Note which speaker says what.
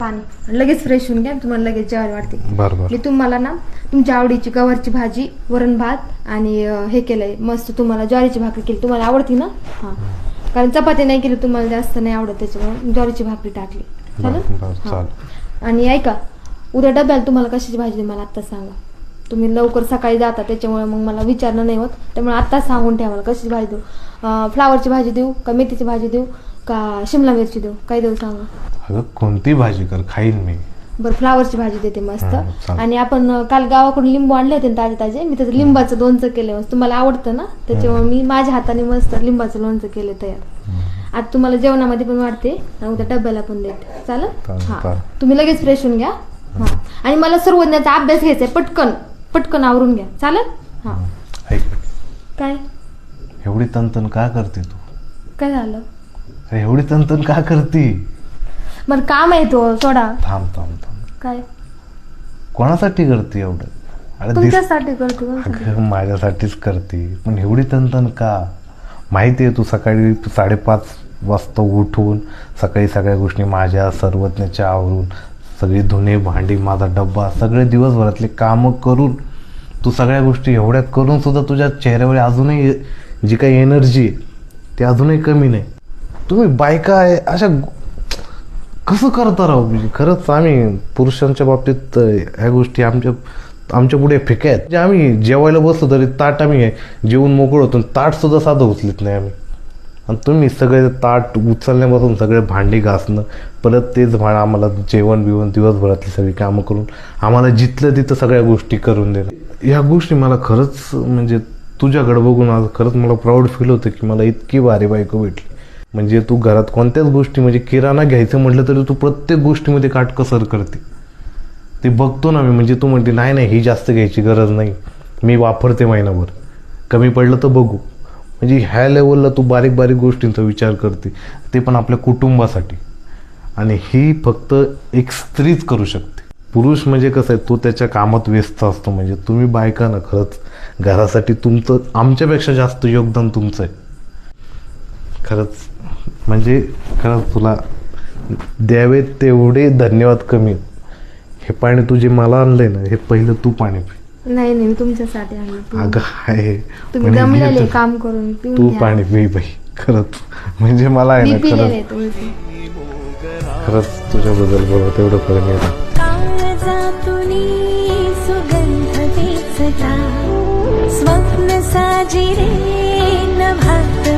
Speaker 1: पाणी लगेच फ्रेश होऊन घ्या, तुम्हाला लगेच जेवायला वाटते.
Speaker 2: बरोबर.
Speaker 1: मी तुम्हाला ना तुमच्या आवडीची गवारची भाजी, वरण भात आणि हे केलंय मस्त, तुम्हाला ज्वारीची भाकरी केली. तुम्हाला आवडती ना? हां, कारण चपाती नाही केली, तुम्हाला जास्त नाही आवडत, त्याच्यामुळे ज्वारीची भाकरी टाकली. चालेल. आणि ऐका, उद्या डब्याला तुम्हाला कशाची भाजी देऊ मला आत्ता सांगा. तुम्ही लवकर सकाळी जाता, त्याच्यामुळे मग मला विचारणं नाही होत, त्यामुळे आत्ताच सांगून ठेवा मला कशाची भाजी देऊ. फ्लावरची भाजी देऊ का मेथीची भाजी देऊ का शिमला मिरची देऊ, काय देऊ सांगा.
Speaker 2: अगं कोणती भाजी कर, खाईन मी.
Speaker 1: बरं, फ्लावरची भाजी देते मस्त. आणि आपण काल गावाकडून लिंबू आणले होते ताजे ताजे, मी त्याचं लिंबाचं लोणचं केलं मस्त. तुम्हाला आवडतं ना, त्याच्यामुळे मी माझ्या हाताने मस्त लिंबाचं लोणचं केलं तयार. आता तुम्हाला जेवणामध्ये पण वाढते आणि उद्या डब्याला पण देते. चालेल? हां, तुम्ही लगेच फ्रेश होऊन घ्या. हां, आणि मला सर्वज्ञाचा अभ्यास घ्यायचा आहे, पटकन पटकन आवरून घ्या. चालेल? हां.
Speaker 2: ऐक,
Speaker 1: काय
Speaker 2: एवढी तनतन का करते तू?
Speaker 1: काय झालं?
Speaker 2: एवढी तनतन का करते?
Speaker 1: बरं, काम आहे तो, सोडा.
Speaker 2: थांब थांब थांब.
Speaker 1: काय?
Speaker 2: कोणासाठी करते एवढं? अरे
Speaker 1: तुमच्यासाठी करते.
Speaker 2: अगं माझ्यासाठीच करते, पण एवढी तनतन का? माहिती आहे तू सकाळी 5:30 वाजता उठून सकाळी सगळ्या गोष्टी माझ्या सर्वज्ञाच्या आवरून, सगळी धुणे भांडी, माझा डब्बा, सगळे दिवसभरातले कामं करून, तू सगळ्या गोष्टी एवढ्या करून सुद्धा तुझ्या चेहऱ्यावर अजूनही जी काही एनर्जी आहे ती अजूनही कमी नाही. तुम्ही बायका आहे अशा कसं करता राहू? म्हणजे खरंच आम्ही पुरुषांच्या बाबतीत ह्या गोष्टी आमच्या पुढे फिक्या आहेत. म्हणजे आम्ही जेवायला बसलो तरी ताट आम्ही जेवून मोकळं होतो, ताट सुद्धा साधं उचलत नाही आम्ही. आणि तुम्ही सगळे ताट उचलण्यापासून सगळे भांडी घासणं, परत तेच आम्हाला जेवण बिवण, दिवसभरातली सगळी कामं करून आम्हाला जिथलं तिथं सगळ्या गोष्टी करून देणं, ह्या गोष्टी मला खरंच म्हणजे तुझ्याकडे बघून आज खरंच मला प्राऊड फील होतं की मला इतकी भारी बायको भेटली. म्हणजे तू घरात कोणत्याच गोष्टी, म्हणजे किराणा घ्यायचं म्हटलं तरी तू प्रत्येक गोष्टीमध्ये काटकसर करते. ते बघतो ना मी. म्हणजे तू म्हणते नाही नाही ही जास्त घ्यायची गरज नाही, मी वापरते महिनाभर, कमी पडलं तर बघू. म्हणजे ह्या लेवलला तू बारीक बारीक गोष्टींचा विचार करते, ते पण आपल्या कुटुंबासाठी. आणि ही फक्त एक स्त्रीच करू शकते. पुरुष म्हणजे कसं आहे, तो त्याच्या कामात व्यस्त असतो. म्हणजे तुम्ही बायका ना, खरंच घरासाठी तुमचं आमच्यापेक्षा जास्त योगदान तुमचं आहे. खरंच म्हणजे खरंच तुला द्यावे तेवढे धन्यवाद कमी. हे पाणी तू जे मला आणलंय ना, हे पहिलं तू पाणी पी.
Speaker 1: नाही नाही, मी तुमच्यासाठी आणलं.
Speaker 2: अगं आहे,
Speaker 1: तुम्ही दमलेले काम करून,
Speaker 2: तू पाणी पी बाई. खरंच म्हणजे मला आहे ना, खरंच तुझ्याबद्दल बरोबर तेवढं करून येतं. स्वप्न साजिरे न भात